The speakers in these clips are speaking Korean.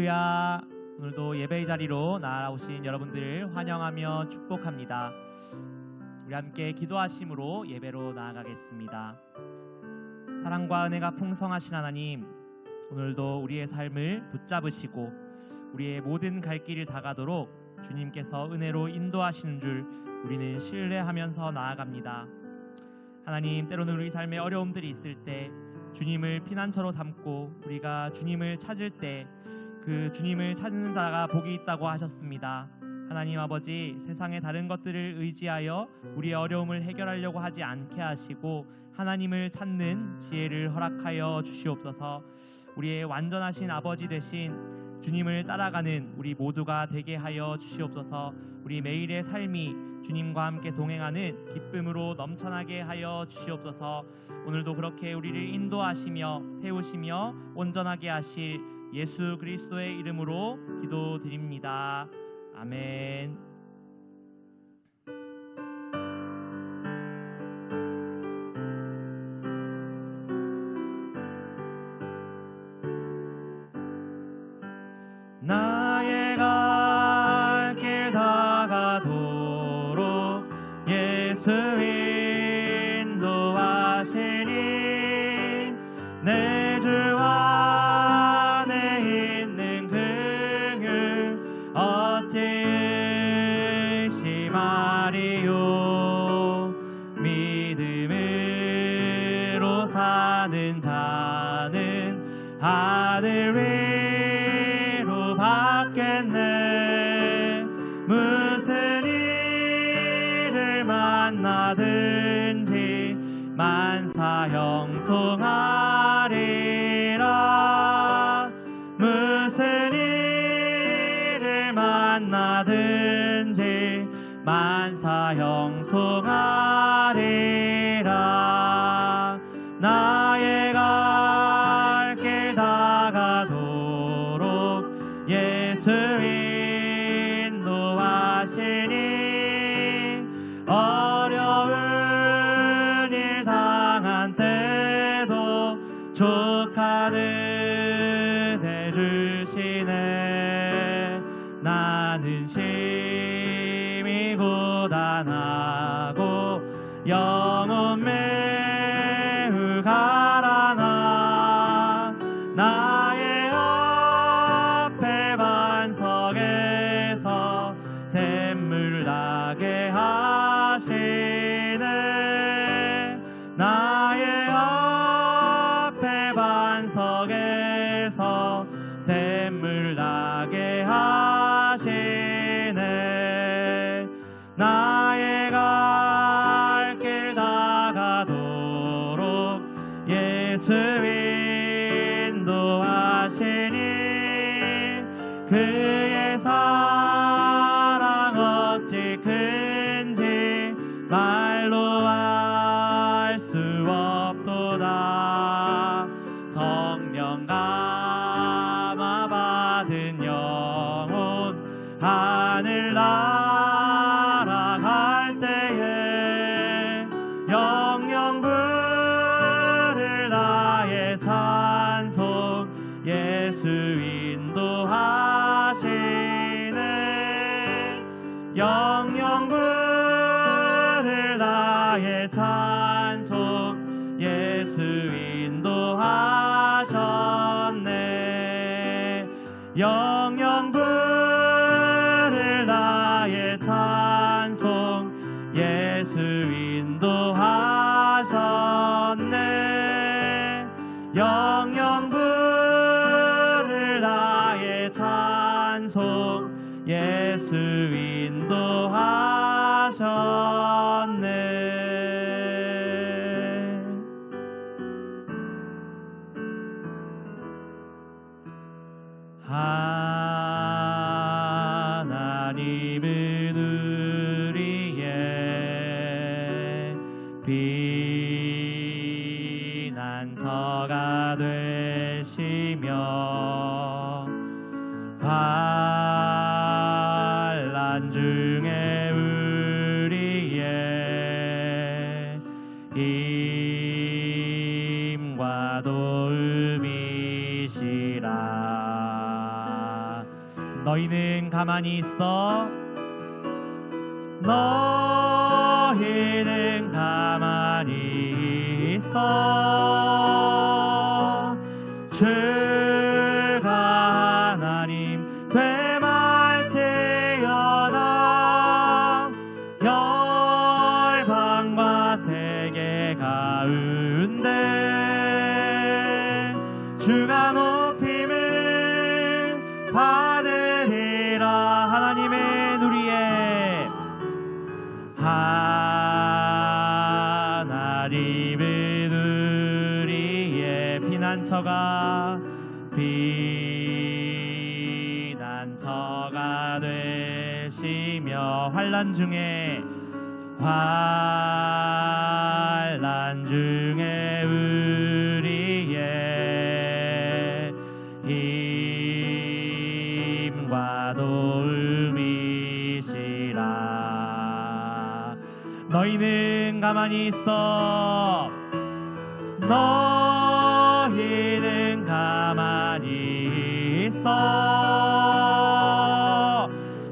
할렐루야. 오늘도 예배의 자리로 나아오신 여러분들을 환영하며 축복합니다. 우리 함께 기도하심으로 예배로 나아가겠습니다. 사랑과 은혜가 풍성하신 하나님, 오늘도 우리의 삶을 붙잡으시고 우리의 모든 갈 길을 다가도록 주님께서 은혜로 인도하시는 줄 우리는 신뢰하면서 나아갑니다. 하나님, 때로는 우리 삶에 어려움들이 있을 때 주님을 피난처로 삼고 우리가 주님을 찾을 때 그 주님을 찾는 자가 복이 있다고 하셨습니다. 하나님 아버지, 세상의 다른 것들을 의지하여 우리의 어려움을 해결하려고 하지 않게 하시고 하나님을 찾는 지혜를 허락하여 주시옵소서. 우리의 완전하신 아버지 되신 주님을 따라가는 우리 모두가 되게 하여 주시옵소서. 우리 매일의 삶이 주님과 함께 동행하는 기쁨으로 넘쳐나게 하여 주시옵소서. 오늘도 그렇게 우리를 인도하시며 세우시며 온전하게 하실 예수 그리스도의 이름으로 기도드립니다. 아멘. 나의 갈 길 다가도록 예수 인도하시니 내 주 안에 있는 긍휼 어찌 의심하리요. 믿음으로 사는 자는 하늘 위로 받겠네. 무슨 일을 만나든지 만사 형통하리라. 무슨 일을 만나든지 만사 형통하리라. 나의 갈 길 다가도록 예수 인도하시니 어려운 일 당한 때도 족한 은혜 주시네. 나는 심히 고단하고 영혼 매우 가라나 나의 앞에 반석에서 샘물 나게 하시네. 나의 앞에 반석에서 샘물 나게 하시네. 나의 갈 길 다가도록 예수 인도하시니 그의 사랑 어찌 큰지 말로 알 수 없도다. 성령 감화 받은 영혼 하늘 날아갈 때에 영영 부를 나의 찬송 예수 인도하시네. 영영 부를 나의 찬송 예수 인도하셨네. 영영 부를 나의 찬송 예수 인도하셨네. 영영 부를 나의 찬송 예수 인도하셨네. 하나님은 우리의 피난처가 되시며 환난 중에 우리의 힘과 도움이시라. 가만히 있어. 너희는 가만히 있어. 주가 하나님 되말지어다. 열방과 세계 가운데 주가 높임을 받으리라. 하나님의 누리에 하나님의 누리에 피난처가 되시며 환난 중에 우리의 힘과 도움이시라. 너희는 가만히 있어. 너희는 가만히 있어.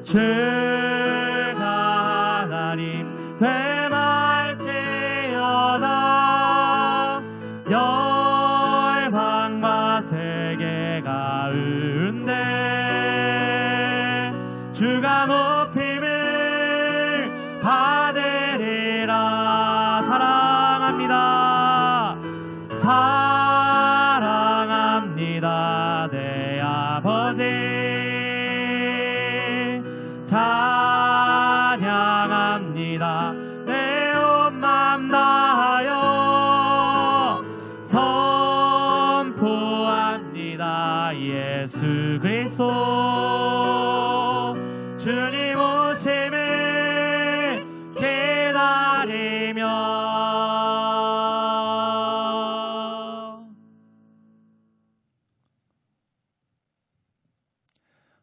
주가 하나님 되말지어다. 열방과 세계 가운데 주가 높임을 받으리라. 사랑합니다. 사랑합니다. 내 아버지 찬양합니다. 내 온 맘 다하여 선포합니다. 예수 그리스도 주님 오심을 기다리며.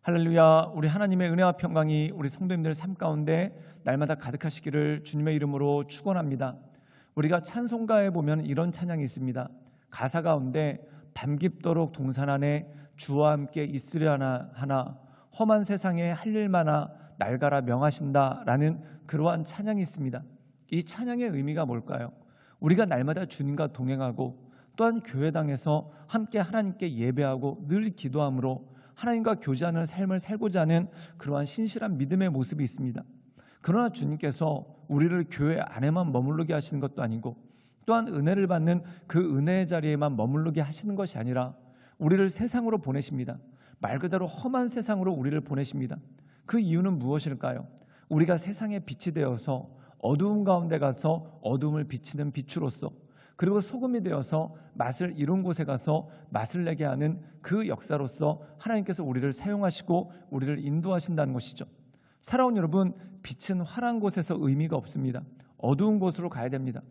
할렐루야. 우리 하나님의 은혜와 평강이 우리 성도님들 삶 가운데 날마다 가득하시기를 주님의 이름으로 축원합니다. 우리가 찬송가에 보면 이런 찬양이 있습니다. 가사 가운데 밤 깊도록 동산 안에 주와 함께 있으려 하나 험한 세상에 할 일 많아 날가라 명하신다 라는 그러한 찬양이 있습니다. 이 찬양의 의미가 뭘까요? 우리가 날마다 주님과 동행하고 또한 교회당에서 함께 하나님께 예배하고 늘 기도함으로 하나님과 교제하는 삶을 살고자 하는 그러한 신실한 믿음의 모습이 있습니다. 그러나 주님께서 우리를 교회 안에만 머무르게 하시는 것도 아니고 또한 은혜를 받는 그 은혜의 자리에만 머무르게 하시는 것이 아니라 우리를 세상으로 보내십니다. 말 그대로 험한 세상으로 우리를 보내십니다. 그 이유는 무엇일까요? 우리가 세상의 빛이 되어서 어두운 가운데 가서 어둠을 비치는 빛으로서, 그리고 소금이 되어서 맛을 이룬 곳에 가서 맛을 내게 하는 그 역사로서 하나님께서 우리를 사용하시고 우리를 인도하신다는 것이죠. 사랑하는 여러분, 빛은 환한 곳에서 의미가 없습니다. 어두운 곳으로 가야 됩니다.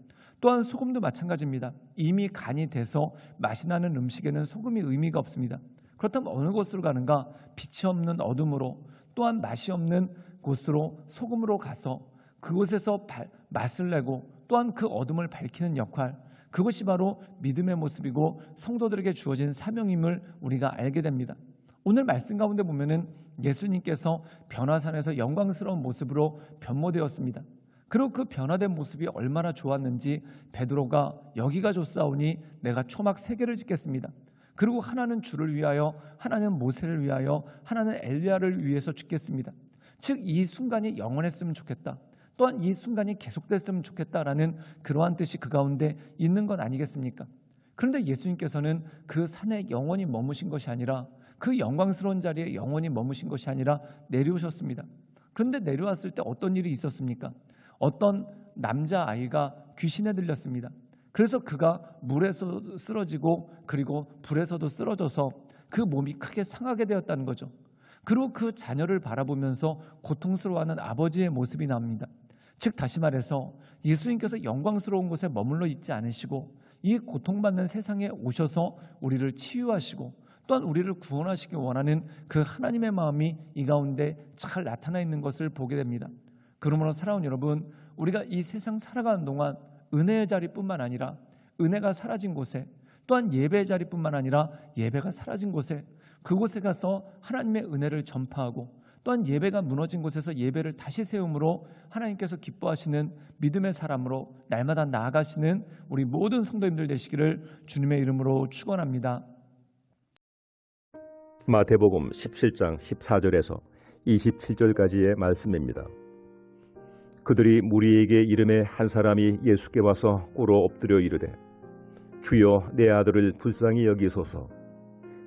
또한 소금도 마찬가지입니다. 이미 간이 돼서 맛이 나는 음식에는 소금이 의미가 없습니다. 그렇다면 어느 곳으로 가는가? 빛이 없는 어둠으로, 또한 맛이 없는 곳으로 소금으로 가서 그곳에서 맛을 내고 또한 그 어둠을 밝히는 역할, 그것이 바로 믿음의 모습이고 성도들에게 주어진 사명임을 우리가 알게 됩니다. 오늘 말씀 가운데 보면은 예수님께서 변화산에서 영광스러운 모습으로 변모되었습니다. 그리고 그 변화된 모습이 얼마나 좋았는지 베드로가 여기가 좋사오니 내가 초막 3개를 짓겠습니다. 그리고 하나는 주를 위하여, 하나는 모세를 위하여, 하나는 엘리야를 위해서 짓겠습니다. 즉 이 순간이 영원했으면 좋겠다, 또한 이 순간이 계속됐으면 좋겠다라는 그러한 뜻이 그 가운데 있는 것 아니겠습니까? 그런데 예수님께서는 그 산에 영원히 머무신 것이 아니라, 그 영광스러운 자리에 영원히 머무신 것이 아니라 내려오셨습니다. 그런데 내려왔을 때 어떤 일이 있었습니까? 어떤 남자아이가 귀신에 들렸습니다. 그래서 그가 물에서 쓰러지고 그리고 불에서도 쓰러져서 그 몸이 크게 상하게 되었다는 거죠. 그리고 그 자녀를 바라보면서 고통스러워하는 아버지의 모습이 나옵니다. 즉 다시 말해서 예수님께서 영광스러운 곳에 머물러 있지 않으시고 이 고통받는 세상에 오셔서 우리를 치유하시고 또한 우리를 구원하시기 원하는 그 하나님의 마음이 이 가운데 잘 나타나 있는 것을 보게 됩니다. 그러므로 사랑하는 여러분, 우리가 이 세상 살아가는 동안 은혜의 자리뿐만 아니라 은혜가 사라진 곳에, 또한 예배의 자리뿐만 아니라 예배가 사라진 곳에, 그곳에 가서 하나님의 은혜를 전파하고 또한 예배가 무너진 곳에서 예배를 다시 세움으로 하나님께서 기뻐하시는 믿음의 사람으로 날마다 나아가시는 우리 모든 성도님들 되시기를 주님의 이름으로 축원합니다. 마태복음 17장 14절에서 27절까지의 말씀입니다. 그들이 무리에게 이름에 한 사람이 예수께 와서 꿇어 엎드려 이르되 주여 내 아들을 불쌍히 여기소서.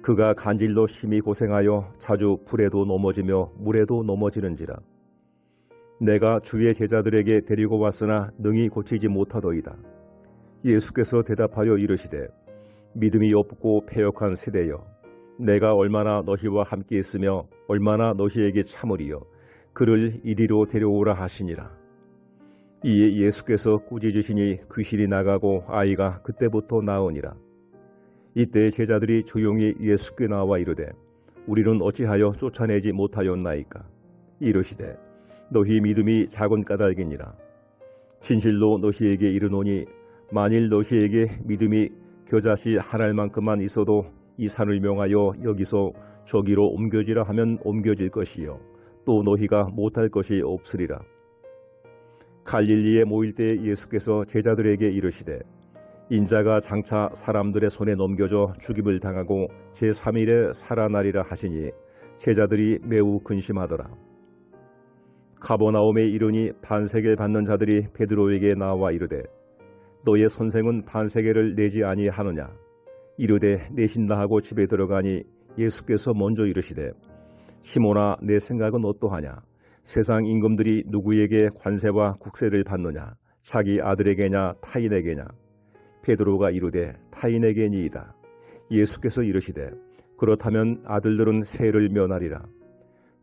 그가 간질로 심히 고생하여 자주 불에도 넘어지며 물에도 넘어지는지라. 내가 주의 제자들에게 데리고 왔으나 능히 고치지 못하더이다. 예수께서 대답하여 이르시되 믿음이 없고 패역한 세대여, 내가 얼마나 너희와 함께 있으며 얼마나 너희에게 참으리요. 그를 이리로 데려오라 하시니라. 이에 예수께서 꾸짖으시니 귀신이 나가고 아이가 그때부터 나으니라. 이때 제자들이 조용히 예수께 나와 이르되 우리는 어찌하여 쫓아내지 못하였나이까. 이르시되 너희 믿음이 작은 까닭이니라. 진실로 너희에게 이르노니 만일 너희에게 믿음이 겨자씨 한 알만큼만 있어도 이 산을 명하여 여기서 저기로 옮겨지라 하면 옮겨질 것이요 또 너희가 못할 것이 없으리라. 갈릴리에 모일 때 예수께서 제자들에게 이르시되 인자가 장차 사람들의 손에 넘겨져 죽임을 당하고 제3일에 살아나리라 하시니 제자들이 매우 근심하더라. 가버나움에 이르니 반세계 받는 자들이 베드로에게 나와 이르되 너의 선생은 반세계를 내지 아니하느냐. 이르되 내신다 하고 집에 들어가니 예수께서 먼저 이르시되 시몬아 내 생각은 어떠하냐. 세상 임금들이 누구에게 관세와 국세를 받느냐. 자기 아들에게냐 타인에게냐. 베드로가 이르되 타인에게니이다. 예수께서 이르시되 그렇다면 아들들은 세를 면하리라.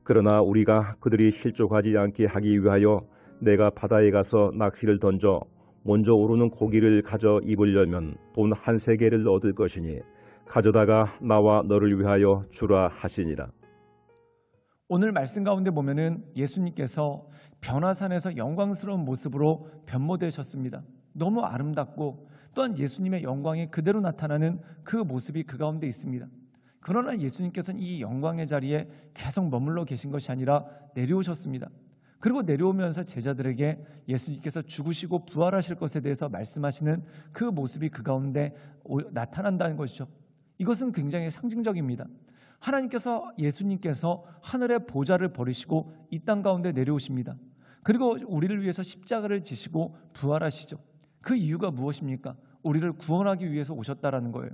그러나 우리가 그들이 실족하지 않게 하기 위하여 내가 바다에 가서 낚시를 던져 먼저 오르는 고기를 가져 입으려면 돈 한 세겔을 얻을 것이니 가져다가 나와 너를 위하여 주라 하시니라. 오늘 말씀 가운데 보면은 예수님께서 변화산에서 영광스러운 모습으로 변모되셨습니다. 너무 아름답고 또한 예수님의 영광이 그대로 나타나는 그 모습이 그 가운데 있습니다. 그러나 예수님께서는 이 영광의 자리에 계속 머물러 계신 것이 아니라 내려오셨습니다. 그리고 내려오면서 제자들에게 예수님께서 죽으시고 부활하실 것에 대해서 말씀하시는 그 모습이 그 가운데 나타난다는 것이죠. 이것은 굉장히 상징적입니다. 하나님께서 예수님께서 하늘의 보좌를 버리시고 이 땅 가운데 내려오십니다. 그리고 우리를 위해서 십자가를 지시고 부활하시죠. 그 이유가 무엇입니까? 우리를 구원하기 위해서 오셨다라는 거예요.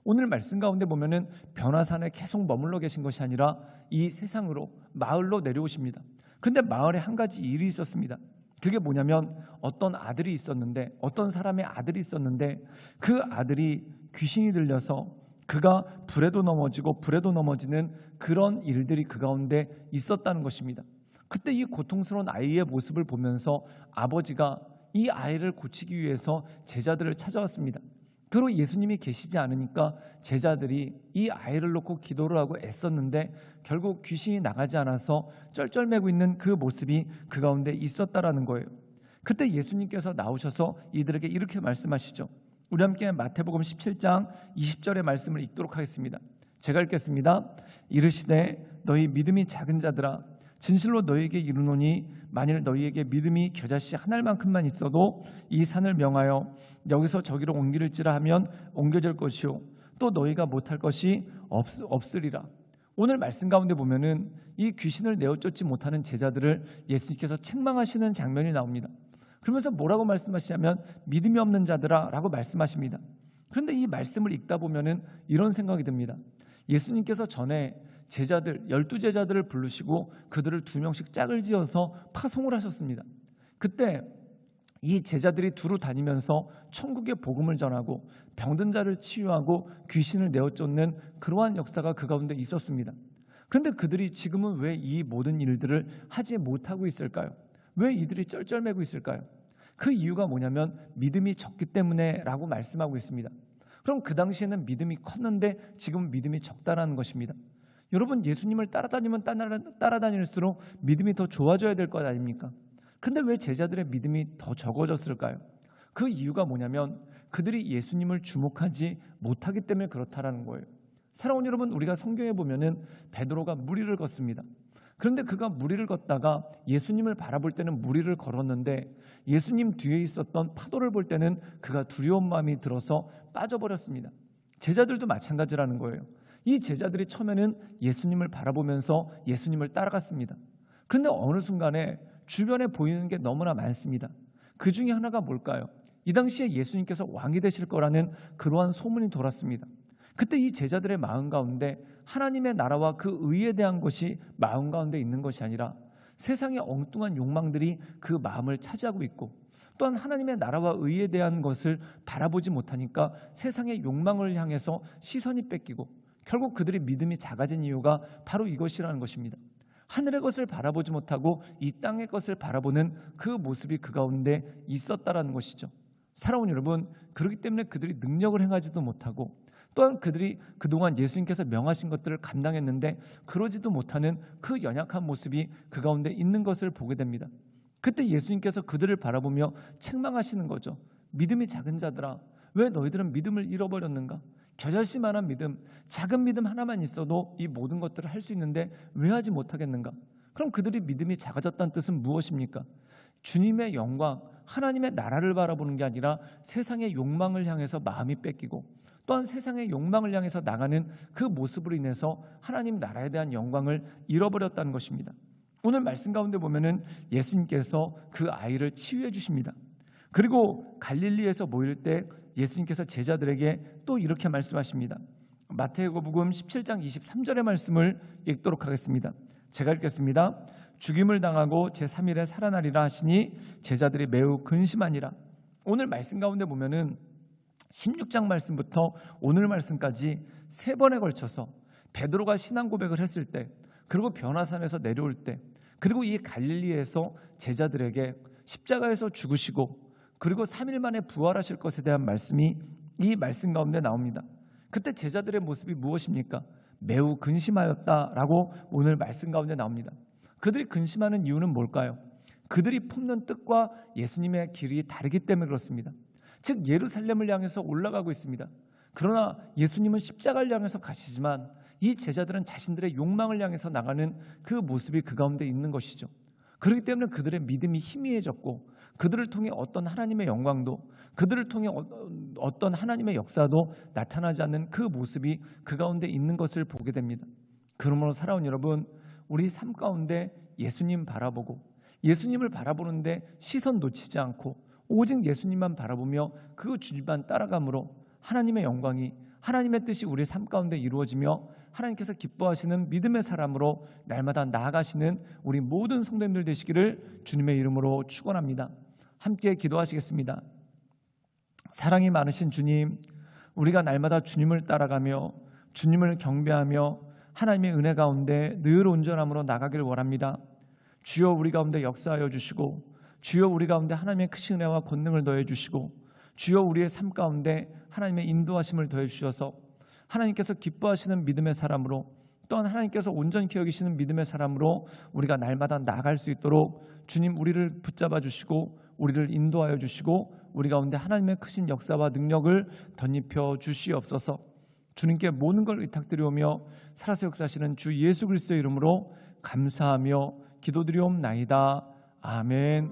오늘 말씀 가운데 보면은 변화산에 계속 머물러 계신 것이 아니라 이 세상으로 마을로 내려오십니다. 그런데 마을에 한 가지 일이 있었습니다. 그게 뭐냐면 어떤 아들이 있었는데, 어떤 사람의 아들이 있었는데 그 아들이 귀신이 들려서 그가 불에도 넘어지고 불에도 넘어지는 그런 일들이 그 가운데 있었다는 것입니다. 그때 이 고통스러운 아이의 모습을 보면서 아버지가 이 아이를 고치기 위해서 제자들을 찾아왔습니다. 그리고 예수님이 계시지 않으니까 제자들이 이 아이를 놓고 기도를 하고 애썼는데 결국 귀신이 나가지 않아서 쩔쩔매고 있는 그 모습이 그 가운데 있었다라는 거예요. 그때 예수님께서 나오셔서 이들에게 이렇게 말씀하시죠. 우리 함께 마태복음 17장 20절의 말씀을 읽도록 하겠습니다. 제가 읽겠습니다. 이르시되 너희 믿음이 작은 자들아 진실로 너희에게 이르노니 만일 너희에게 믿음이 겨자씨 한 알만큼만 있어도 이 산을 명하여 여기서 저기로 옮길지라 하면 옮겨질 것이요 또 너희가 못할 것이 없으리라. 오늘 말씀 가운데 보면은 이 귀신을 내어쫓지 못하는 제자들을 예수님께서 책망하시는 장면이 나옵니다. 그러면서 뭐라고 말씀하시냐면 믿음이 없는 자들아 라고 말씀하십니다. 그런데 이 말씀을 읽다 보면은 이런 생각이 듭니다. 예수님께서 전에 제자들 12제자들을 부르시고 그들을 2명씩 짝을 지어서 파송을 하셨습니다. 그때 이 제자들이 두루 다니면서 천국의 복음을 전하고 병든 자를 치유하고 귀신을 내어쫓는 그러한 역사가 그 가운데 있었습니다. 그런데 그들이 지금은 왜 이 모든 일들을 하지 못하고 있을까요? 왜 이들이 쩔쩔매고 있을까요? 그 이유가 뭐냐면 믿음이 적기 때문에 라고 말씀하고 있습니다. 그럼 그 당시에는 믿음이 컸는데 지금 믿음이 적다라는 것입니다. 여러분 예수님을 따라다닐수록 믿음이 더 좋아져야 될 것 아닙니까? 근데 왜 제자들의 믿음이 더 적어졌을까요? 그 이유가 뭐냐면 그들이 예수님을 주목하지 못하기 때문에 그렇다라는 거예요. 사랑하는 여러분, 우리가 성경에 보면은 베드로가 무리를 걷습니다. 그런데 그가 무리를 걷다가 예수님을 바라볼 때는 무리를 걸었는데 예수님 뒤에 있었던 파도를 볼 때는 그가 두려운 마음이 들어서 빠져버렸습니다. 제자들도 마찬가지라는 거예요. 이 제자들이 처음에는 예수님을 바라보면서 예수님을 따라갔습니다. 그런데 어느 순간에 주변에 보이는 게 너무나 많습니다. 그 중에 하나가 뭘까요? 이 당시에 예수님께서 왕이 되실 거라는 그러한 소문이 돌았습니다. 그때 이 제자들의 마음 가운데 하나님의 나라와 그 의에 대한 것이 마음 가운데 있는 것이 아니라 세상의 엉뚱한 욕망들이 그 마음을 차지하고 있고, 또한 하나님의 나라와 의에 대한 것을 바라보지 못하니까 세상의 욕망을 향해서 시선이 뺏기고 결국 그들의 믿음이 작아진 이유가 바로 이것이라는 것입니다. 하늘의 것을 바라보지 못하고 이 땅의 것을 바라보는 그 모습이 그 가운데 있었다라는 것이죠. 사랑하는 여러분, 그렇기 때문에 그들이 능력을 행하지도 못하고 또한 그들이 그동안 예수님께서 명하신 것들을 감당했는데 그러지도 못하는 그 연약한 모습이 그 가운데 있는 것을 보게 됩니다. 그때 예수님께서 그들을 바라보며 책망하시는 거죠. 믿음이 작은 자들아, 왜 너희들은 믿음을 잃어버렸는가? 겨자씨만한 믿음, 작은 믿음 하나만 있어도 이 모든 것들을 할 수 있는데 왜 하지 못하겠는가? 그럼 그들이 믿음이 작아졌다는 뜻은 무엇입니까? 주님의 영광, 하나님의 나라를 바라보는 게 아니라 세상의 욕망을 향해서 마음이 뺏기고 또한 세상의 욕망을 향해서 나가는 그 모습으로 인해서 하나님 나라에 대한 영광을 잃어버렸다는 것입니다. 오늘 말씀 가운데 보면은 예수님께서 그 아이를 치유해 주십니다. 그리고 갈릴리에서 모일 때 예수님께서 제자들에게 또 이렇게 말씀하십니다. 마태복음 17장 23절의 말씀을 읽도록 하겠습니다. 제가 읽겠습니다. 죽임을 당하고 제3일에 살아나리라 하시니 제자들이 매우 근심하니라. 오늘 말씀 가운데 보면은 16장 말씀부터 오늘 말씀까지 3번에 걸쳐서 베드로가 신앙 고백을 했을 때, 그리고 변화산에서 내려올 때, 그리고 이 갈릴리에서 제자들에게 십자가에서 죽으시고 그리고 3일 만에 부활하실 것에 대한 말씀이 이 말씀 가운데 나옵니다. 그때 제자들의 모습이 무엇입니까? 매우 근심하였다라고 오늘 말씀 가운데 나옵니다. 그들이 근심하는 이유는 뭘까요? 그들이 품는 뜻과 예수님의 길이 다르기 때문에 그렇습니다. 즉 예루살렘을 향해서 올라가고 있습니다. 그러나 예수님은 십자가를 향해서 가시지만 이 제자들은 자신들의 욕망을 향해서 나가는 그 모습이 그 가운데 있는 것이죠. 그렇기 때문에 그들의 믿음이 희미해졌고 그들을 통해 어떤 하나님의 영광도, 그들을 통해 어떤 하나님의 역사도 나타나지 않는 그 모습이 그 가운데 있는 것을 보게 됩니다. 그러므로 사랑하는 여러분, 우리 삶 가운데 예수님 바라보고 예수님을 바라보는데 시선 놓치지 않고 오직 예수님만 바라보며 그 주님만 따라감으로 하나님의 영광이, 하나님의 뜻이 우리 삶 가운데 이루어지며 하나님께서 기뻐하시는 믿음의 사람으로 날마다 나아가시는 우리 모든 성도님들 되시기를 주님의 이름으로 축원합니다. 함께 기도하시겠습니다. 사랑이 많으신 주님, 우리가 날마다 주님을 따라가며 주님을 경배하며 하나님의 은혜 가운데 늘 온전함으로 나가길 원합니다. 주여 우리 가운데 역사하여 주시고, 주여 우리 가운데 하나님의 크신 은혜와 권능을 더해 주시고, 주여 우리의 삶 가운데 하나님의 인도하심을 더해 주셔서 하나님께서 기뻐하시는 믿음의 사람으로, 또한 하나님께서 온전히 여기시는 믿음의 사람으로 우리가 날마다 나아갈 수 있도록 주님 우리를 붙잡아 주시고 우리를 인도하여 주시고 우리 가운데 하나님의 크신 역사와 능력을 덧입혀 주시옵소서. 주님께 모든 걸 의탁드리오며 살아서 역사하시는 주 예수 그리스도의 이름으로 감사하며 기도드리옵나이다. 아멘.